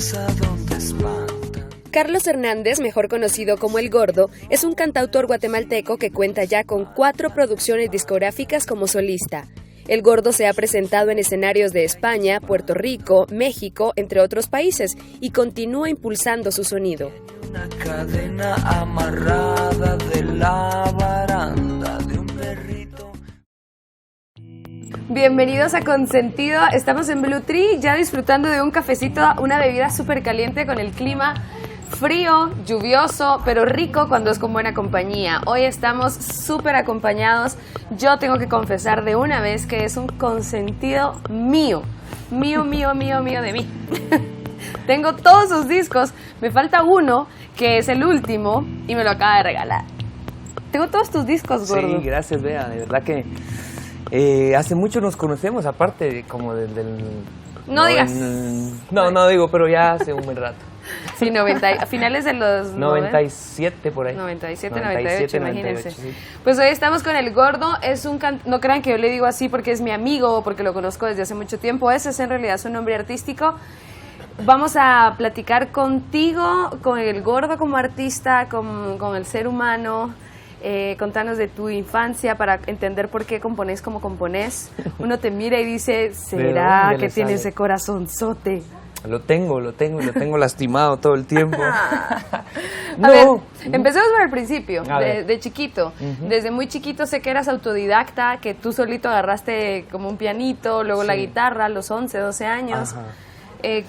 casa donde espantan. Carlos Hernández, mejor conocido como El Gordo, es un cantautor guatemalteco que cuenta ya con 4 producciones discográficas como solista. El Gordo se ha presentado en escenarios de España, Puerto Rico, México, entre otros países, y continúa impulsando su sonido. Una cadena amarrada de la baranda de un perrito. Bienvenidos a Consentido, estamos en Blue Tree, ya disfrutando de un cafecito, una bebida súper caliente con el clima frío, lluvioso, pero rico cuando es con buena compañía. Hoy estamos súper acompañados. Yo tengo que confesar de una vez que es un consentido mío de mí. Tengo todos sus discos, me falta uno que es el último y me lo acaba de regalar. Tengo todos tus discos, Gordo. Sí, gracias, Bea, de verdad que hace mucho nos conocemos, aparte como del... No digas. No digo, pero ya hace un buen rato. Sí, a finales de los 97 por ahí. 97, 98, imagínense. 98, sí. Pues hoy estamos con El Gordo, no crean que yo le digo así porque es mi amigo o porque lo conozco desde hace mucho tiempo, ese es en realidad su nombre artístico. Vamos a platicar contigo, con El Gordo como artista, con el ser humano. Contanos de tu infancia para entender por qué componés como componés. Uno te mira y dice, ¿será que tiene ese corazonzote? Lo tengo lastimado todo el tiempo. A ver, empecemos por el principio, de chiquito. Uh-huh. Desde muy chiquito sé que eras autodidacta, que tú solito agarraste como un pianito, luego la guitarra a los 11, 12 años.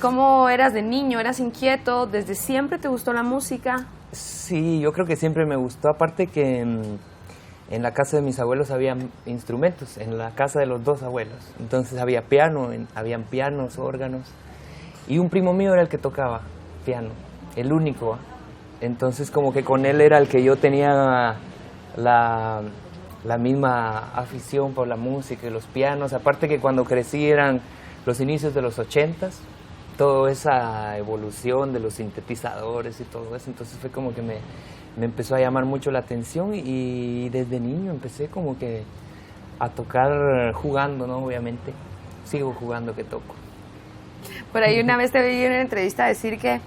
¿Cómo eras de niño? ¿Eras inquieto? ¿Desde siempre te gustó la música? Sí, yo creo que siempre me gustó, aparte que en la casa de mis abuelos había instrumentos, en la casa de los 2 abuelos. Entonces había piano, habían pianos, órganos. Y un primo mío era el que tocaba piano, el único. Entonces como que con él era el que yo tenía la misma afición por la música y los pianos. Aparte que cuando crecí eran los inicios de los 80s, toda esa evolución de los sintetizadores y todo eso. Entonces fue como que me empezó a llamar mucho la atención y desde niño empecé como que a tocar jugando, ¿no? Obviamente, sigo jugando que toco. Por ahí una vez te vi en una entrevista decir que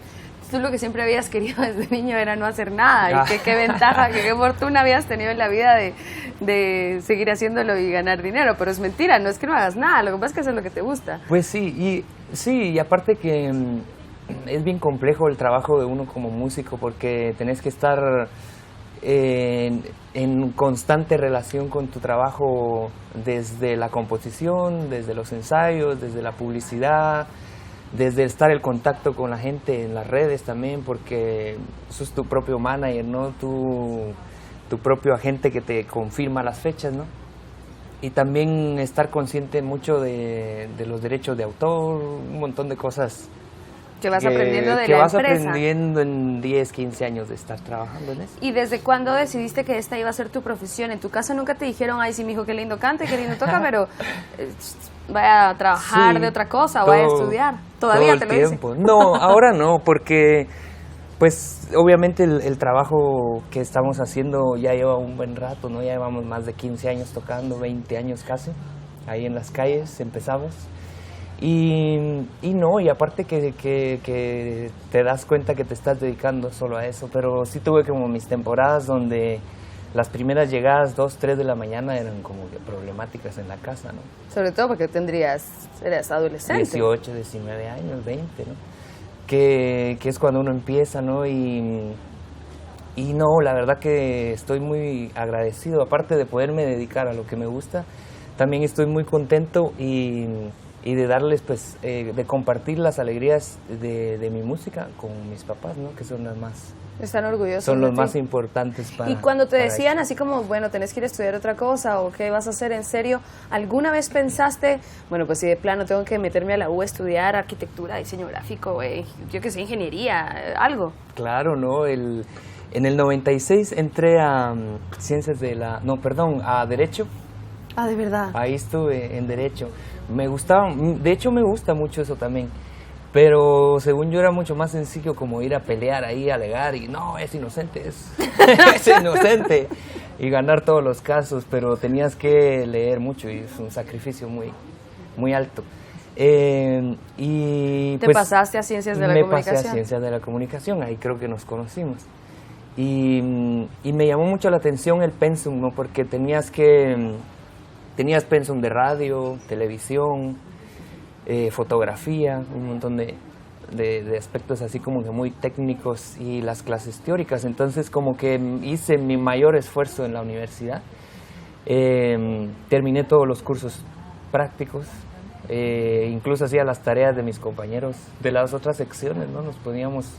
tú lo que siempre habías querido desde niño era no hacer nada y que qué ventaja, que qué fortuna habías tenido en la vida de seguir haciéndolo y ganar dinero, pero es mentira, no es que no hagas nada, lo que pasa es que haces lo que te gusta. Pues sí, y aparte que es bien complejo el trabajo de uno como músico porque tenés que estar en constante relación con tu trabajo desde la composición, desde los ensayos, desde la publicidad, desde estar en contacto con la gente en las redes también, porque sos tu propio manager, ¿no? Tu propio agente que te confirma las fechas, ¿no? Y también estar consciente mucho de los derechos de autor, un montón de cosas que vas aprendiendo de que la vas empresa. aprendiendo en 10, 15 años de estar trabajando en eso. ¿Y desde cuándo decidiste que esta iba a ser tu profesión? En tu casa nunca te dijeron, ay, sí, mijo, qué lindo canta y qué lindo toca, pero vaya a trabajar de otra cosa o vaya a estudiar. ¿Todavía te lo dicen? No, ahora no, porque pues obviamente el trabajo que estamos haciendo ya lleva un buen rato, ¿no? Ya llevamos más de 15 años tocando, 20 años casi, ahí en las calles empezamos. Y aparte que te das cuenta que te estás dedicando solo a eso, pero sí tuve como mis temporadas donde las primeras llegadas 2, 3 de la mañana eran como que problemáticas en la casa, ¿no? Sobre todo porque eras adolescente. 18, 19 años, 20, ¿no? Que es cuando uno empieza, ¿no? Y no, la verdad que estoy muy agradecido, aparte de poderme dedicar a lo que me gusta, también estoy muy contento y de darles, pues, de compartir las alegrías de mi música con mis papás, ¿no? Que son las más... Están orgullosos. Son los de más ti. importantes para... Y cuando te decían ellos. así como, bueno, tenés que ir a estudiar otra cosa o qué vas a hacer en serio, ¿alguna vez pensaste, bueno, pues si de plano tengo que meterme a la U a estudiar arquitectura, diseño gráfico, yo qué sé, ingeniería, algo? Claro, ¿no? En el 96 entré a a Derecho. Ah, ¿de verdad? Ahí estuve en Derecho. Me gustaba, de hecho me gusta mucho eso también. Pero según yo era mucho más sencillo como ir a pelear ahí, a alegar y no, es inocente, es inocente y ganar todos los casos, pero tenías que leer mucho y es un sacrificio muy, muy alto. Y ¿Te pues, pasaste a Ciencias de la me Comunicación? pasé a Ciencias de la Comunicación, ahí creo que nos conocimos. Y me llamó mucho la atención el pensum, ¿no? Porque tenías pensum de radio, televisión, fotografía, un montón de aspectos así como que muy técnicos, y las clases teóricas. Entonces como que hice mi mayor esfuerzo en la universidad. Terminé todos los cursos prácticos, incluso hacía las tareas de mis compañeros de las otras secciones, ¿no? Nos poníamos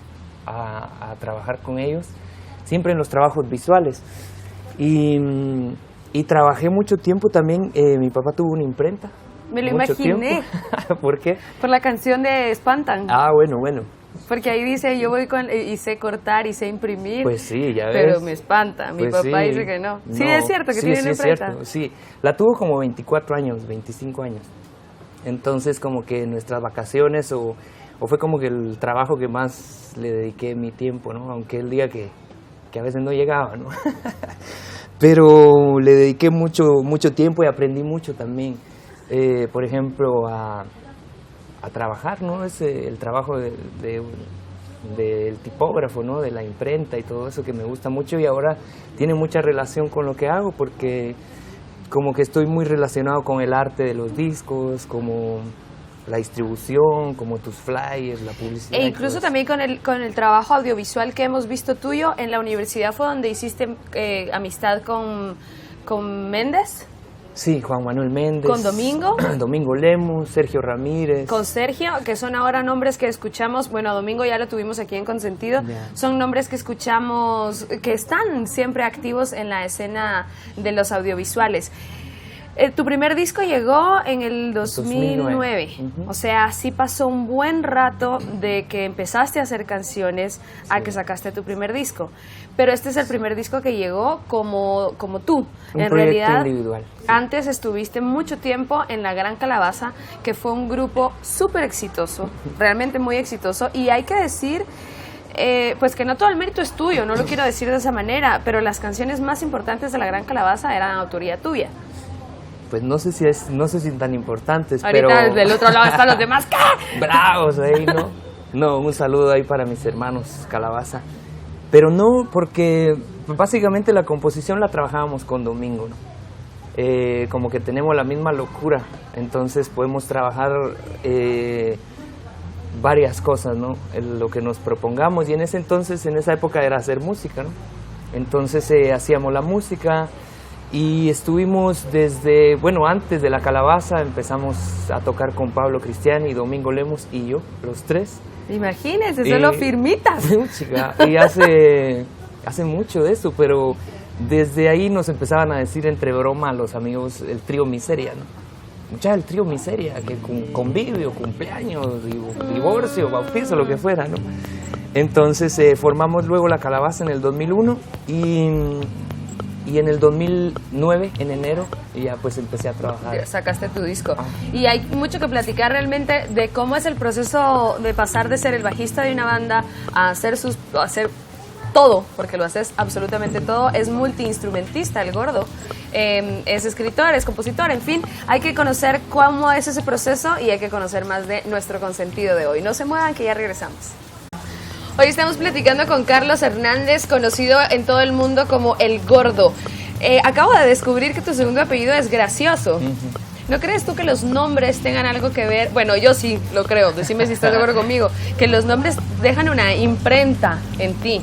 a trabajar con ellos, siempre en los trabajos visuales. Y trabajé mucho tiempo también. Mi papá tuvo una imprenta. Me lo mucho imaginé. tiempo. ¿Por qué? Por la canción de Espantan. Ah, bueno. Porque ahí dice, yo voy y sé cortar y sé imprimir. Pues sí, ya ves. Pero me espanta. Mi Pues papá sí. dice que no. Sí, es cierto que tiene una es imprenta. cierto, sí, la tuvo como 24 años, 25 años. Entonces como que nuestras vacaciones o fue como que el trabajo que más le dediqué mi tiempo, ¿no? Aunque él diga que a veces no llegaba, ¿no? Pero le dediqué mucho tiempo y aprendí mucho también. Por ejemplo, a trabajar, ¿no? El trabajo del tipógrafo, ¿no? De la imprenta y todo eso que me gusta mucho, y ahora tiene mucha relación con lo que hago, porque como que estoy muy relacionado con el arte de los discos, como la distribución, como tus flyers, la publicidad. E incluso también con el trabajo audiovisual que hemos visto tuyo en la universidad, fue donde hiciste amistad con Méndez. Sí, Juan Manuel Méndez. ¿Con Domingo? Domingo Lemus, Sergio Ramírez. Con Sergio, que son ahora nombres que escuchamos. Bueno, Domingo ya lo tuvimos aquí en Consentido. Yeah. Son nombres que escuchamos, que están siempre activos en la escena de los audiovisuales. Tu primer disco llegó en el 2009. O sea, sí pasó un buen rato de que empezaste a hacer canciones a que sacaste tu primer disco. Pero este es el primer disco que llegó como tú. Un proyecto individual. Antes estuviste mucho tiempo en La Gran Calabaza, que fue un grupo súper exitoso, realmente muy exitoso. Y hay que decir, pues que no todo el mérito es tuyo, no lo quiero decir de esa manera, pero las canciones más importantes de La Gran Calabaza eran autoría tuya. Pues no sé si tan importantes, ahorita pero... del otro lado están los demás. Bravos ahí, ¿no? No, un saludo ahí para mis hermanos Calabaza. Pero no, porque básicamente la composición la trabajábamos con Domingo, ¿no? Como que tenemos la misma locura, entonces podemos trabajar varias cosas, ¿no? Lo que nos propongamos, y en ese entonces, en esa época era hacer música, ¿no? Entonces hacíamos la música. Y estuvimos desde, bueno, antes de La Calabaza empezamos a tocar con Pablo Cristiani, Domingo Lemus y yo, los tres. Imagínense, solo firmitas. Y hace mucho de eso, pero desde ahí nos empezaban a decir entre broma los amigos el trío Miseria, ¿no? El trío Miseria, que convivio, cumpleaños, divorcio, bautizo, lo que fuera, ¿no? Entonces formamos luego La Calabaza en el 2001 y en el 2009, en enero, ya pues empecé a trabajar. Sacaste tu disco. Y hay mucho que platicar realmente de cómo es el proceso de pasar de ser el bajista de una banda a hacer todo, porque lo haces absolutamente todo. Es multiinstrumentista el gordo. Es escritor, es compositor, en fin. Hay que conocer cómo es ese proceso y hay que conocer más de nuestro consentido de hoy. No se muevan, que ya regresamos. Hoy estamos platicando con Carlos Hernández, conocido en todo el mundo como El Gordo. Acabo de descubrir que tu segundo apellido es Gracioso. ¿No crees tú que los nombres tengan algo que ver? Bueno, yo sí lo creo, decime si estás de acuerdo conmigo, que los nombres dejan una imprenta en ti.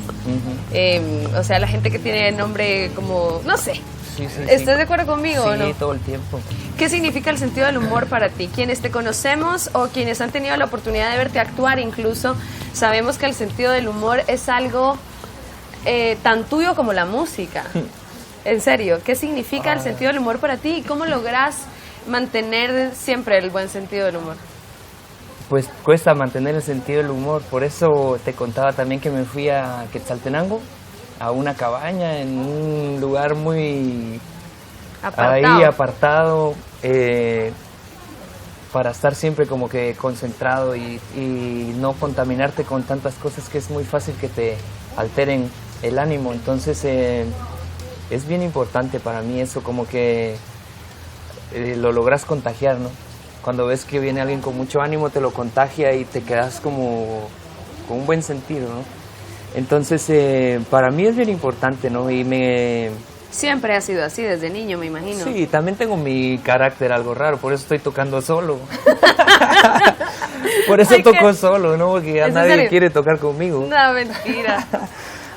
O sea, la gente que tiene nombre como, no sé. Sí, ¿Estás de acuerdo conmigo o no? Sí, todo el tiempo. ¿Qué significa el sentido del humor para ti? Quienes te conocemos o quienes han tenido la oportunidad de verte actuar incluso, sabemos que el sentido del humor es algo tan tuyo como la música. En serio, ¿qué significa el sentido del humor para ti y cómo logras mantener siempre el buen sentido del humor? Pues cuesta mantener el sentido del humor, por eso te contaba también que me fui a Quetzaltenango, a una cabaña en un lugar muy apartado, para estar siempre como que concentrado y no contaminarte con tantas cosas, que es muy fácil que te alteren el ánimo. Entonces es bien importante para mí eso, como que lo logras contagiar, ¿no? cuando ves que viene alguien con mucho ánimo, te lo contagia y te quedas como con un buen sentido, ¿no? Entonces, para mí es bien importante, ¿no? Siempre ha sido así, desde niño, me imagino. Sí, también tengo mi carácter algo raro, por eso estoy tocando solo. Por eso toco solo, ¿no? Porque ya nadie quiere tocar conmigo. No, mentira.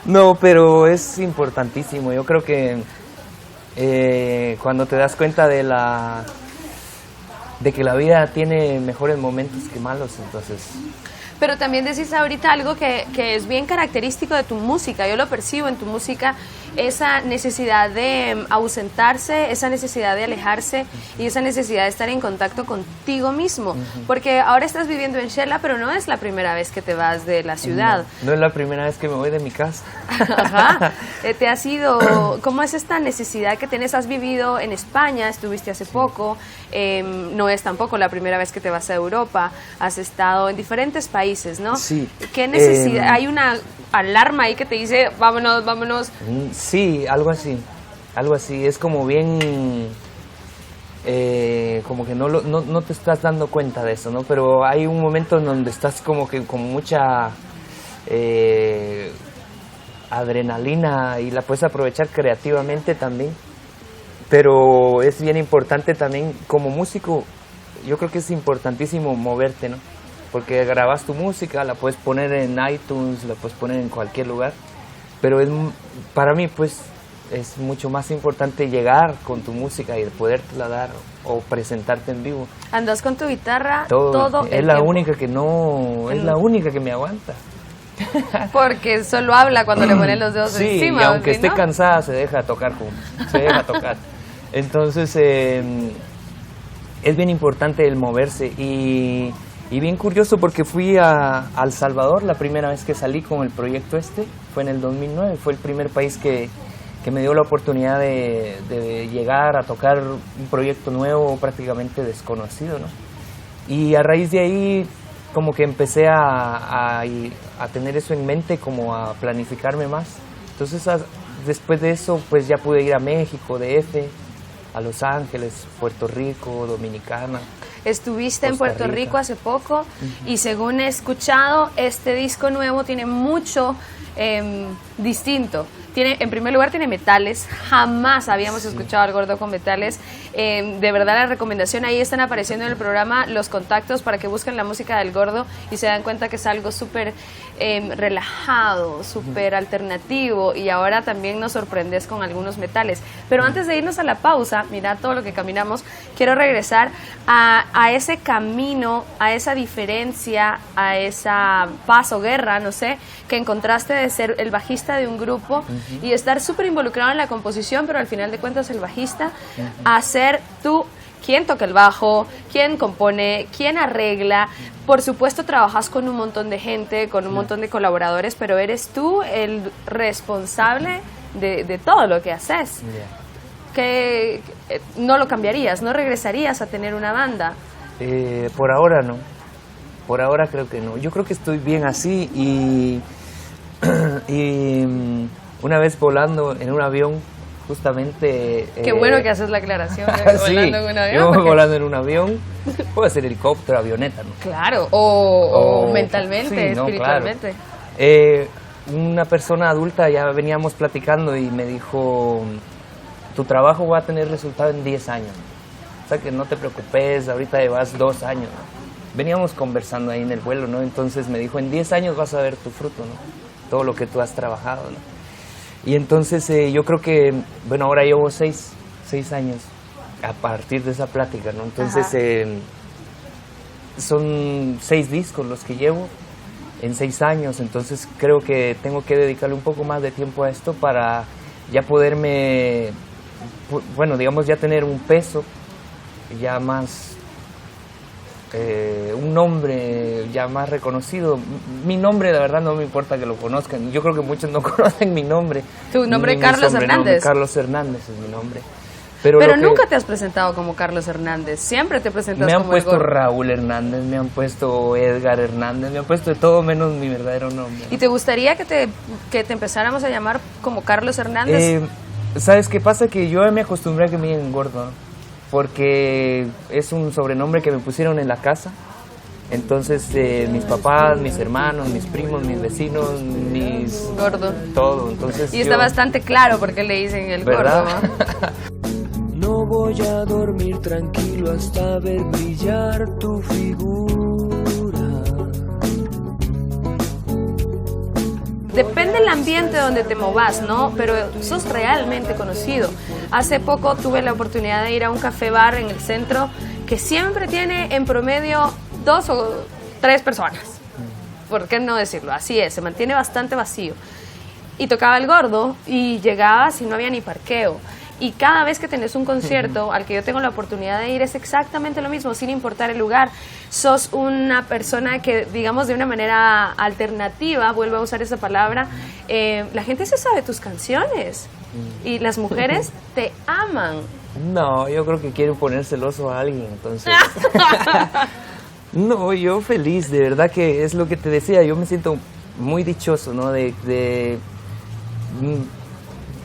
No, pero es importantísimo. Yo creo que cuando te das cuenta de que la vida tiene mejores momentos que malos, entonces... Pero también decís ahorita algo que es bien característico de tu música, yo lo percibo en tu música, esa necesidad de ausentarse, esa necesidad de alejarse y esa necesidad de estar en contacto contigo mismo, porque ahora estás viviendo en Xela, pero no es la primera vez que te vas de la ciudad. No es la primera vez que me voy de mi casa. Ajá. ¿Te has ido? ¿Cómo es esta necesidad que tienes? ¿Has vivido en España? ¿Estuviste hace poco? No es tampoco la primera vez que te vas a Europa, has estado en diferentes países, ¿no? Sí. ¿Qué necesidad? ¿Hay una alarma ahí que te dice, vámonos, vámonos? Sí, algo así, es como bien, como que no te estás dando cuenta de eso, ¿no? Pero hay un momento en donde estás como que con mucha adrenalina y la puedes aprovechar creativamente también, pero es bien importante también como músico, yo creo que es importantísimo moverte, ¿no? Porque grabas tu música, la puedes poner en iTunes, la puedes poner en cualquier lugar, pero para mí pues es mucho más importante llegar con tu música y podértela dar o presentarte en vivo. Andas con tu guitarra todo el es la tiempo. única que no, es la única que me aguanta. Porque solo habla cuando le ponen los dedos sí, encima. y aunque ¿no? esté cansada se deja tocar. Entonces es bien importante el moverse y bien curioso porque fui a El Salvador la primera vez que salí con el proyecto fue en el 2009, fue el primer país que me dio la oportunidad de llegar a tocar un proyecto nuevo prácticamente desconocido, ¿no? Y a raíz de ahí como que empecé a tener eso en mente, como a planificarme más. Entonces después de eso pues ya pude ir a México, DF, a Los Ángeles, Puerto Rico, Dominicana. Estuviste en Puerto Rico hace poco y según he escuchado, este disco nuevo tiene mucho distinto. En primer lugar tiene metales, jamás habíamos escuchado al Gordo con metales. De verdad la recomendación, ahí están apareciendo en el programa los contactos para que busquen la música del Gordo y se dan cuenta que es algo súper relajado, súper alternativo, y ahora también nos sorprendes con algunos metales. Pero antes de irnos a la pausa, mira todo lo que caminamos, quiero regresar a ese camino, a esa diferencia, a esa paz o guerra, no sé, que encontraste de ser el bajista de un grupo y estar súper involucrado en la composición, pero al final de cuentas el bajista, a ser tú quien toca el bajo, quien compone, quien arregla. Por supuesto trabajas con un montón de gente, con un montón de colaboradores, pero eres tú el responsable de todo lo que haces. Que no lo cambiarías, no regresarías a tener una banda. Por ahora no, por ahora creo que no. Yo creo que estoy bien así y una vez volando en un avión, justamente... Qué bueno que haces la aclaración, sí, volando en un avión. Yo porque... volando en un avión, puede ser helicóptero, avioneta, ¿no? Claro, o mentalmente, sí, no, espiritualmente. Claro. Una persona adulta, ya veníamos platicando y me dijo, tu trabajo va a tener resultado en 10 años. O sea que no te preocupes, ahorita llevas 2 años, ¿no? Veníamos conversando ahí en el vuelo, ¿no? Entonces me dijo, en 10 años vas a ver tu fruto, ¿no? Todo lo que tú has trabajado, ¿no? Y entonces yo creo que, bueno, ahora llevo 6 años a partir de esa plática, ¿no? Entonces son 6 discos los que llevo en 6 años, entonces creo que tengo que dedicarle un poco más de tiempo a esto para ya poderme, bueno, digamos, ya tener un peso, ya más... un nombre ya más reconocido. Mi nombre, la verdad, no me importa que lo conozcan. Yo creo que muchos no conocen mi nombre. ¿Tu nombre es Carlos Hernández? Carlos Hernández es mi nombre. Pero nunca te has presentado como Carlos Hernández. Siempre te presentas como... Me han puesto Raúl Hernández, me han puesto Edgar Hernández, me han puesto de todo menos mi verdadero nombre, ¿no? ¿Y te gustaría que te empezáramos a llamar como Carlos Hernández? ¿Sabes qué pasa? Que yo me acostumbré a que me digan Gordo, ¿no? porque es un sobrenombre que me pusieron en la casa. Entonces mis papás, mis hermanos, mis primos, mis vecinos, mis... Gordo. Todo. Entonces, y está bastante claro por qué le dicen el ¿verdad? gordo, ¿no? No voy a dormir tranquilo hasta ver brillar tu figura. Depende del ambiente donde te movas, ¿no? Pero sos realmente conocido. Hace poco tuve la oportunidad de ir a un café bar en el centro que siempre tiene en promedio 2 o 3 personas. ¿Por qué no decirlo? Así es, se mantiene bastante vacío. Y tocaba el gordo y llegabas y no había ni parqueo. Y cada vez que tenés un concierto al que yo tengo la oportunidad de ir es exactamente lo mismo, sin importar el lugar. Sos una persona que, digamos, de una manera alternativa, vuelvo a usar esa palabra, la gente se sabe tus canciones y las mujeres te aman. No, yo creo que quieren poner celoso a alguien, entonces... No, yo feliz, de verdad que es lo que te decía, yo me siento muy dichoso, ¿no?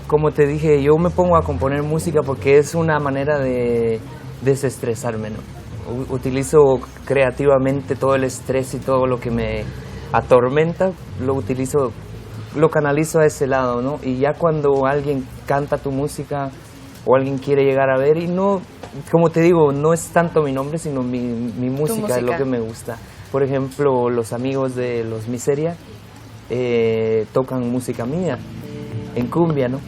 Como te dije, yo me pongo a componer música porque es una manera de desestresarme, ¿no? Utilizo creativamente todo el estrés y todo lo que me atormenta, lo canalizo a ese lado, ¿no? Y ya cuando alguien canta tu música o alguien quiere llegar a ver, y no, como te digo, no es tanto mi nombre, sino mi música, es lo que me gusta. Por ejemplo, los amigos de Los Miseria tocan música mía en cumbia, ¿no?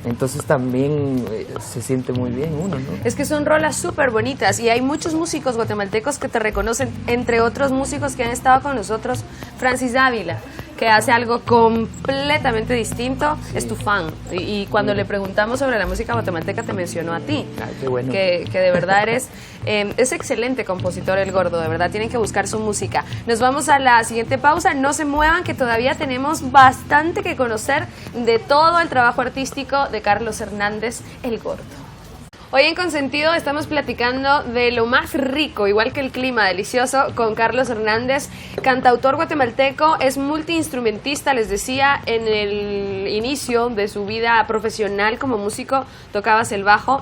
Entonces también se siente muy bien uno, ¿no? Es que son rolas súper bonitas y hay muchos músicos guatemaltecos que te reconocen, entre otros músicos que han estado con nosotros, Francis Dávila, que hace algo completamente distinto, es tu fan. Y cuando le preguntamos sobre la música guatemalteca te mencionó a ti. Ay, qué bueno. Que de verdad eres, es excelente compositor el gordo, de verdad, tienen que buscar su música. Nos vamos a la siguiente pausa, no se muevan que todavía tenemos bastante que conocer de todo el trabajo artístico de Carlos Hernández, el gordo. Hoy en Consentido estamos platicando de lo más rico, igual que el clima delicioso, con Carlos Hernández, cantautor guatemalteco, es multiinstrumentista, les decía, en el inicio de su vida profesional como músico tocabas el bajo,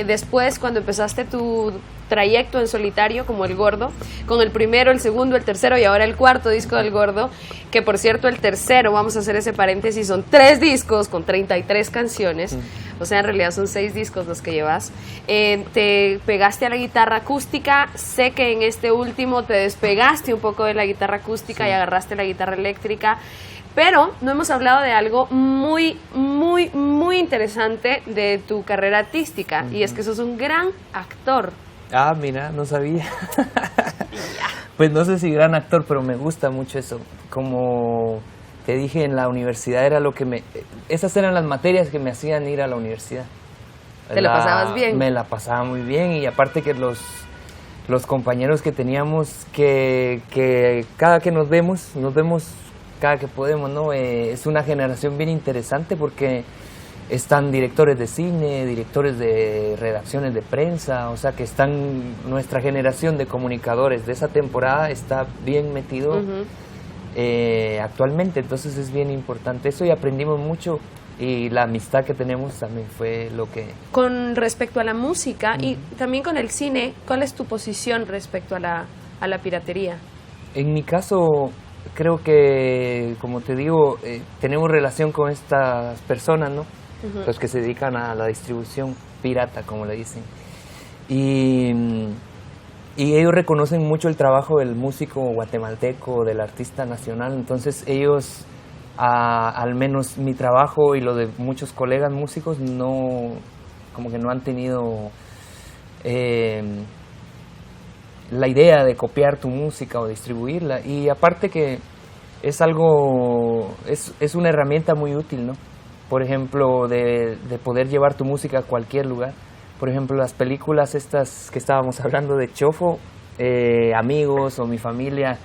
después cuando empezaste tu trayecto en solitario como El Gordo, con el primero, el segundo, el tercero y ahora el cuarto disco del Gordo, que por cierto el tercero, vamos a hacer ese paréntesis, son 3 discos con 33 canciones, o sea en realidad son 6 discos los que llevas. Te pegaste a la guitarra acústica, sé que en este último te despegaste un poco de la guitarra acústica y agarraste la guitarra eléctrica, pero no hemos hablado de algo muy, muy, muy interesante de tu carrera artística, y es que sos un gran actor. Ah, mira, no sabía. Pues no sé si gran actor, pero me gusta mucho eso. Como te dije, en la universidad era lo que esas eran las materias que me hacían ir a la universidad. ¿Te la pasabas bien? Me la pasaba muy bien, y aparte que los compañeros que teníamos, que cada que nos vemos cada que podemos, ¿no? Es una generación bien interesante porque están directores de cine, directores de redacciones de prensa, o sea que están, nuestra generación de comunicadores de esa temporada está bien metido actualmente, entonces es bien importante eso y aprendimos mucho, y la amistad que tenemos también fue lo que... Con respecto a la música y también con el cine, ¿cuál es tu posición respecto a la piratería? En mi caso, creo que, como te digo, tenemos relación con estas personas, ¿no? Los que se dedican a la distribución pirata, como le dicen. Y ellos reconocen mucho el trabajo del músico guatemalteco, del artista nacional. Entonces ellos, al menos mi trabajo y lo de muchos colegas músicos, como que no han tenido la idea de copiar tu música o distribuirla. Y aparte que es una herramienta muy útil, ¿no? Por ejemplo, de poder llevar tu música a cualquier lugar. Por ejemplo, las películas estas que estábamos hablando de Chofo, amigos o mi familia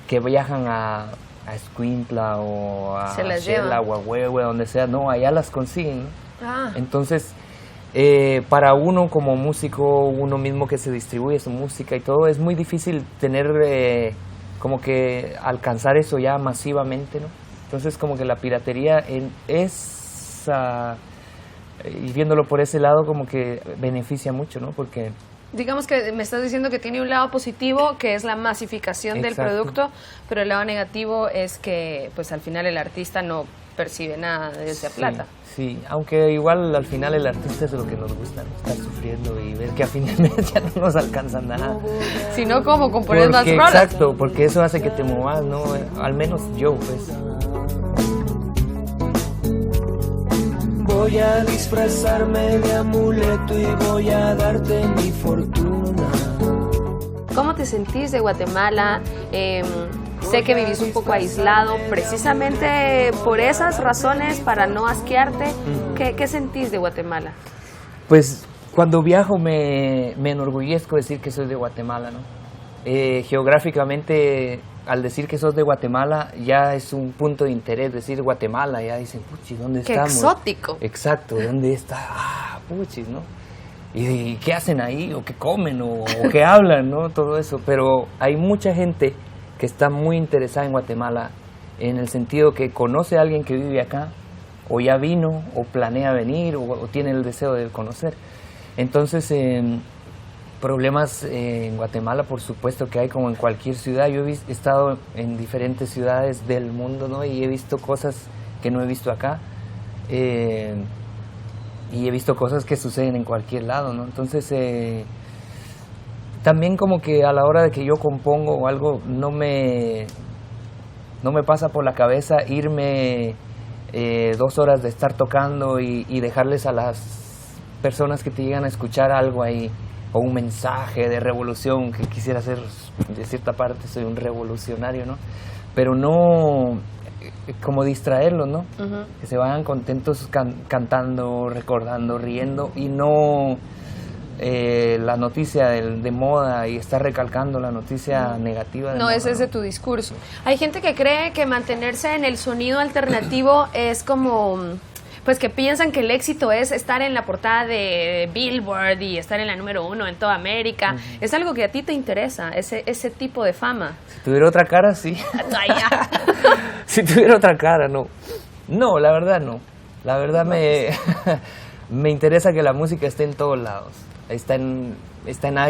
que viajan a Escuintla o a Xela o a Huehue, donde sea, no, allá las consiguen, ¿no? Entonces, para uno como músico, uno mismo que se distribuye su música y todo, es muy difícil tener como que alcanzar eso ya masivamente, ¿no? Entonces como que la piratería y viéndolo por ese lado como que beneficia mucho, ¿no? Porque digamos que me estás diciendo que tiene un lado positivo, que es la masificación del producto, pero el lado negativo es que pues al final el artista no percibe nada de esa plata. Sí, aunque igual al final el artista es lo que nos gusta, ¿no? Estar sufriendo y ver que a fin de mes ya no nos alcanza nada. Si no, ¿cómo componer más rolas? Exacto, porque eso hace que te muevas, ¿no? Al menos yo, pues. Voy a disfrazarme de amuleto y voy a darte mi fortuna. ¿Cómo te sentís de Guatemala? Sé que vivís un poco aislado, precisamente por esas razones, para no asquearte. ¿Qué sentís de Guatemala? Pues cuando viajo me enorgullezco decir que soy de Guatemala, ¿no? Geográficamente, al decir que sos de Guatemala, ya es un punto de interés. Decir Guatemala, ya dicen, puchis, ¿dónde estamos? ¡Qué exótico! Exacto, ¿dónde está? Ah, puchis, ¿no? ¿Y qué hacen ahí? ¿O qué comen? ¿O qué hablan? ¿No? Todo eso. Pero hay mucha gente que está muy interesada en Guatemala, en el sentido que conoce a alguien que vive acá, o ya vino, o planea venir, o tiene el deseo de conocer. Entonces, problemas en Guatemala, por supuesto que hay, como en cualquier ciudad. Yo he estado en diferentes ciudades del mundo, ¿no? Y he visto cosas que no he visto acá, y he visto cosas que suceden en cualquier lado, ¿no? Entonces, también como que a la hora de que yo compongo o algo, no me pasa por la cabeza irme 2 horas de estar tocando y dejarles a las personas que te llegan a escuchar algo ahí, o un mensaje de revolución que quisiera hacer. De cierta parte soy un revolucionario, ¿no? Pero no como distraerlos, ¿no? Que se vayan contentos cantando, recordando, riendo, y no la noticia de moda y estar recalcando la noticia negativa. No, ese es de tu discurso. Hay gente que cree que mantenerse en el sonido alternativo es como, pues que piensan que el éxito es estar en la portada de Billboard y estar en la número 1 en toda América. Es algo que a ti te interesa, ese tipo de fama. Si tuviera otra cara, sí. Ay, ya. Si tuviera otra cara, no. No, la verdad no. La verdad me interesa que la música esté en todos lados. Está en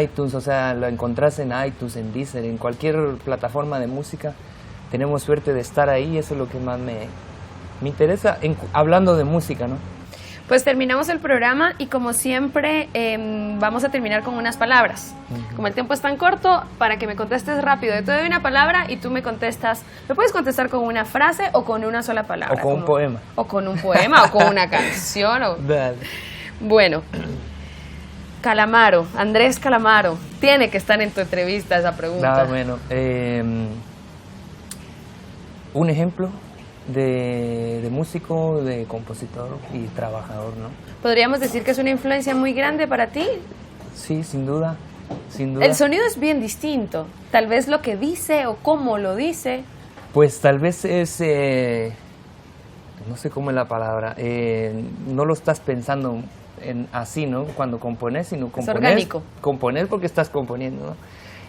iTunes, o sea, lo encontrás en iTunes, en Deezer, en cualquier plataforma de música. Tenemos suerte de estar ahí, eso es lo que más me interesa, hablando de música, ¿no? Pues terminamos el programa y como siempre vamos a terminar con unas palabras. Como el tiempo es tan corto, para que me contestes rápido. Yo te doy una palabra y tú me contestas. Me puedes contestar con una frase o con una sola palabra. O con un poema. O con un poema o con una canción. Dale. Bueno, Calamaro, Andrés Calamaro. Tiene que estar en tu entrevista esa pregunta. Bueno, un ejemplo de músico, de compositor y trabajador, ¿no? ¿Podríamos decir que es una influencia muy grande para ti? Sí, sin duda, sin duda. El sonido es bien distinto. Tal vez lo que dice o cómo lo dice. Pues tal vez es, no sé cómo es la palabra, no lo estás pensando así, ¿no? Cuando compones, sino compones. Es orgánico. Componer porque estás componiendo, ¿no?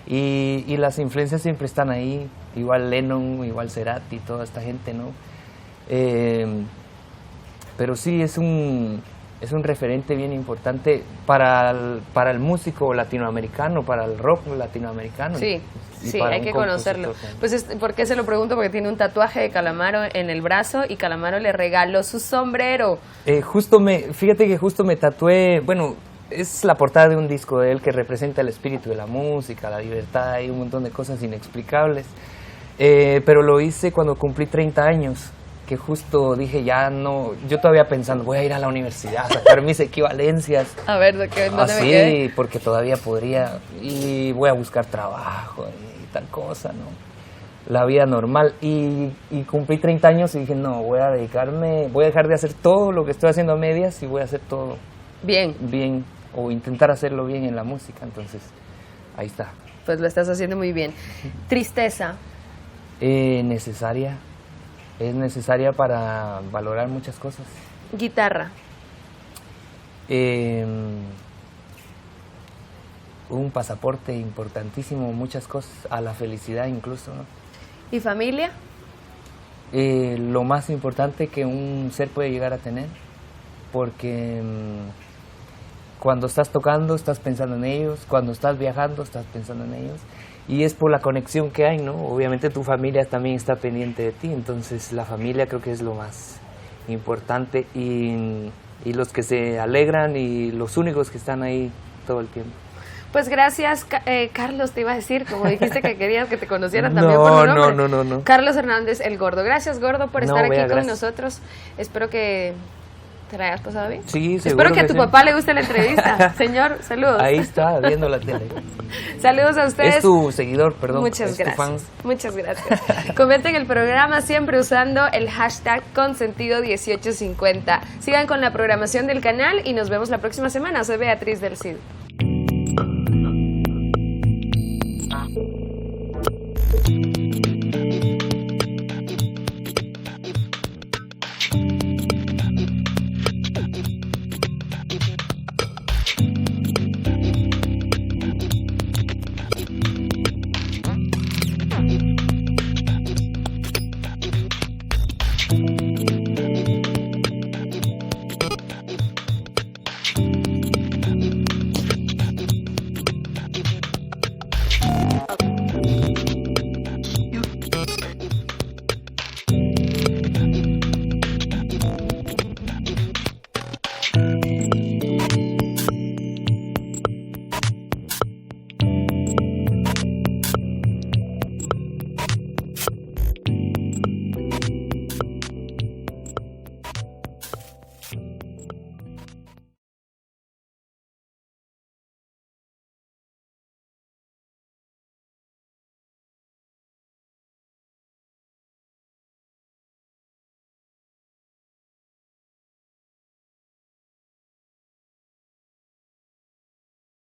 Y las influencias siempre están ahí, igual Lennon, igual Cerati, toda esta gente, ¿no? Pero sí es un referente bien importante para el músico latinoamericano, para el rock latinoamericano. Sí, sí, hay que conocerlo. Pues ¿por qué se lo pregunto? Porque tiene un tatuaje de Calamaro en el brazo y Calamaro le regaló su sombrero. Fíjate que justo me tatué, bueno, es la portada de un disco de él que representa el espíritu de la música, la libertad y un montón de cosas inexplicables. Pero lo hice cuando cumplí 30 años, que justo dije, ya no, yo todavía pensando, voy a ir a la universidad a sacar mis equivalencias. A ver, ¿dónde me quedé? Sí, porque todavía podría, y voy a buscar trabajo y tal cosa, ¿no? La vida normal. Y cumplí 30 años y dije, no, voy a dejar de hacer todo lo que estoy haciendo a medias y voy a hacer todo bien, o intentar hacerlo bien en la música. Entonces, ahí está. Pues lo estás haciendo muy bien. Tristeza. Necesaria. Es necesaria para valorar muchas cosas. Guitarra. Un pasaporte importantísimo, muchas cosas, a la felicidad incluso, ¿no? ¿Y familia? Lo más importante que un ser puede llegar a tener. porque cuando estás tocando estás pensando en ellos, cuando estás viajando estás pensando en ellos, y es por la conexión que hay, ¿no? Obviamente tu familia también está pendiente de ti, entonces la familia creo que es lo más importante, y los que se alegran y los únicos que están ahí todo el tiempo. Pues gracias, Carlos, te iba a decir, como dijiste que querías que te conocieran también por tu nombre. No. Carlos Hernández, el Gordo. Gracias, Gordo, por estar aquí con gracias. nosotros. Espero que te la hayas pasado bien. Sí, seguro. Espero que a tu papá le guste la entrevista. Señor, saludos. Ahí está, viendo la tele. Saludos a ustedes. Es tu seguidor, perdón. Muchas es tu fan. gracias. Muchas gracias. Comenten el programa siempre usando el hashtag Consentido1850. Sigan con la programación del canal y nos vemos la próxima semana. Soy Beatriz del Cid.